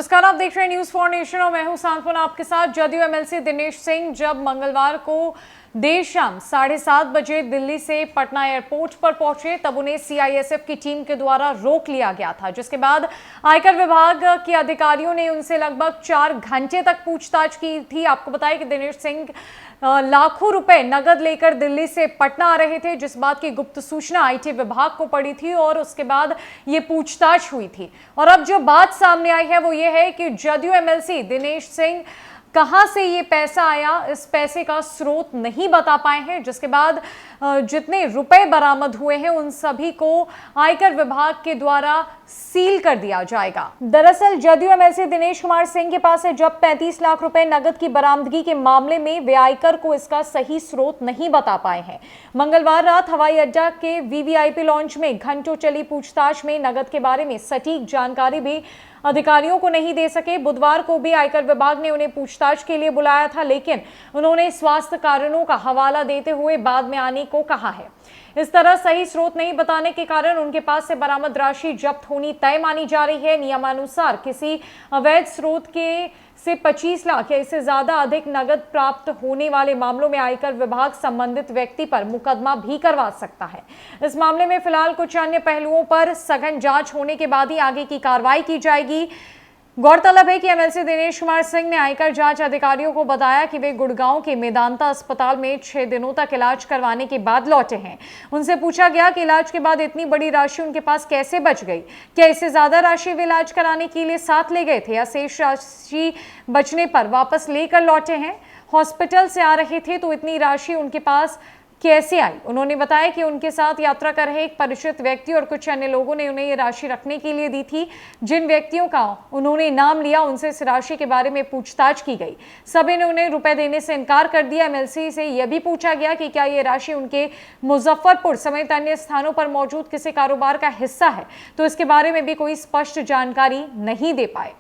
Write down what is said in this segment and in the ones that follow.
नमस्कार, आप देख रहे हैं न्यूज फॉर नेशन और मैं हूं सांत्वना आपके साथ। जदयू एमएलसी दिनेश सिंह जब मंगलवार को देर शाम 7:30 बजे दिल्ली से पटना एयरपोर्ट पर पहुंचे तब उन्हें सीआईएसएफ की टीम के द्वारा रोक लिया गया था, जिसके बाद आयकर विभाग के अधिकारियों ने उनसे लगभग 4 घंटे तक पूछताछ की थी। आपको बताया कि दिनेश सिंह लाखों रुपए नगद लेकर दिल्ली से पटना आ रहे थे, जिस बात की गुप्त सूचना आईटी विभाग को पड़ी थी और उसके बाद ये पूछताछ हुई थी। और अब जो बात सामने आई है वो ये है कि जदयू एमएलसी दिनेश सिंह कहां से ये पैसा आया, इस पैसे का स्रोत नहीं बता पाए हैं, जिसके बाद जितने रुपए बरामद हुए हैं उन सभी को आयकर विभाग के द्वारा सील कर दिया जाएगा। दरअसल जदयू एमएलसी दिनेश कुमार सिंह के पास से जब 35 लाख रुपए नगद की बरामदगी के मामले में वे आयकर को इसका सही स्रोत नहीं बता पाए हैं। मंगलवार रात हवाई अड्डा के वीवीआईपी लॉन्च में घंटों चली पूछताछ में नगद के बारे में सटीक जानकारी भी अधिकारियों को नहीं दे सके। बुधवार को भी आयकर विभाग ने उन्हें पूछताछ के लिए बुलाया था, लेकिन उन्होंने स्वास्थ्य कारणों का हवाला देते हुए बाद में आने को कहा है। इस तरह सही स्रोत नहीं बताने के कारण उनके पास से बरामद राशि जब्त होनी तय मानी जा रही है। नियमानुसार किसी अवैध स्रोत के से 25 लाख या इससे ज्यादा अधिक नगद प्राप्त होने वाले मामलों में आयकर विभाग संबंधित व्यक्ति पर मुकदमा भी करवा सकता है। इस मामले में फिलहाल कुछ अन्य पहलुओं पर सघन जांच होने के बाद ही आगे की कार्रवाई की जाएगी। गौरतलब है कि एमएलसी दिनेश कुमार सिंह ने आयकर जांच अधिकारियों को बताया कि वे गुड़गांव के मेदांता अस्पताल में 6 दिनों तक इलाज करवाने के बाद लौटे हैं। उनसे पूछा गया कि इलाज के बाद इतनी बड़ी राशि उनके पास कैसे बच गई, क्या इससे ज्यादा राशि वे इलाज कराने के लिए साथ ले गए थे या शेष राशि बचने पर वापस लेकर लौटे हैं। हॉस्पिटल से आ रहे थे तो इतनी राशि उनके पास कैसे आई। उन्होंने बताया कि उनके साथ यात्रा कर रहे एक परिचित व्यक्ति और कुछ अन्य लोगों ने उन्हें ये राशि रखने के लिए दी थी। जिन व्यक्तियों का उन्होंने नाम लिया उनसे इस राशि के बारे में पूछताछ की गई। सभी ने उन्हें रुपए देने से इनकार कर दिया। एमएलसी से यह भी पूछा गया कि क्या ये राशि उनके मुजफ्फरपुर समेत अन्य स्थानों पर मौजूद किसी कारोबार का हिस्सा है, तो इसके बारे में भी कोई स्पष्ट जानकारी नहीं दे पाए।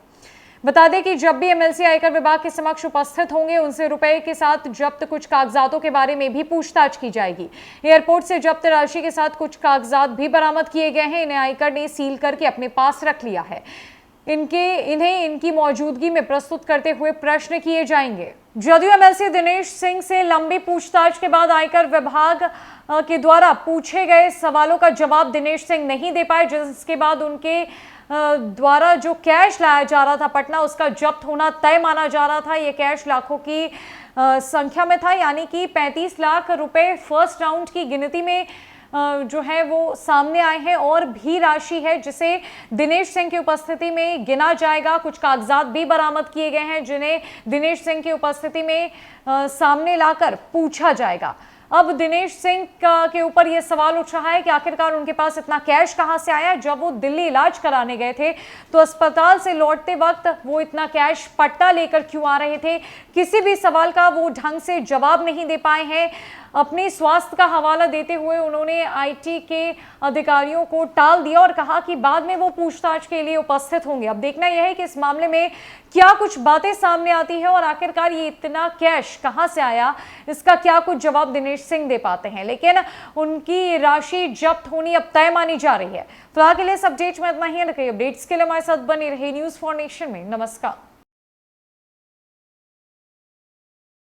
बता दें कि जब भी एमएलसी आयकर विभाग के समक्ष उपस्थित होंगे उनसे रुपए के साथ जब्त कुछ कागजातों के बारे में भी पूछताछ की जाएगी। एयरपोर्ट से जब्त राशि के साथ कुछ कागजात भी बरामद किए गए हैं। इन्हें आयकर ने सील करके अपने पास रख लिया है। इन्हें इनकी मौजूदगी में प्रस्तुत करते हुए प्रश्न किए जाएंगे। जदयू एमएलसी दिनेश सिंह से लंबी पूछताछ के बाद आयकर विभाग के द्वारा पूछे गए सवालों का जवाब दिनेश सिंह नहीं दे पाए, जिसके बाद उनके द्वारा जो कैश लाया जा रहा था पटना, उसका जब्त होना तय माना जा रहा था। ये कैश लाखों की संख्या में था, यानी कि 35 लाख रुपए फर्स्ट राउंड की गिनती में जो है वो सामने आए हैं और भी राशि है जिसे दिनेश सिंह की उपस्थिति में गिना जाएगा। कुछ कागजात भी बरामद किए गए हैं जिन्हें दिनेश सिंह की उपस्थिति में सामने लाकर पूछा जाएगा। अब दिनेश सिंह के ऊपर यह सवाल उठ रहा है कि आखिरकार उनके पास इतना कैश कहां से आया। जब वो दिल्ली इलाज कराने गए थे तो अस्पताल से लौटते वक्त वो इतना कैश पट्टा लेकर क्यों आ रहे थे, किसी भी सवाल का वो ढंग से जवाब नहीं दे पाए हैं। अपने स्वास्थ्य का हवाला देते हुए उन्होंने आईटी के अधिकारियों को टाल दिया और कहा कि बाद में वो पूछताछ के लिए उपस्थित होंगे। अब देखना यह है कि इस मामले में क्या कुछ बातें सामने आती है और आखिरकार ये इतना कैश कहां से आया, इसका क्या कुछ जवाब दिनेश सिंह दे पाते हैं। लेकिन उनकी राशि जब्त होनी अब तय मानी जा रही है। फिलहाल के लिए इस अपडेट में इतना ही। अपडेट्स के लिए हमारे साथ बने रहे न्यूज फॉर नेशन में। नमस्कार।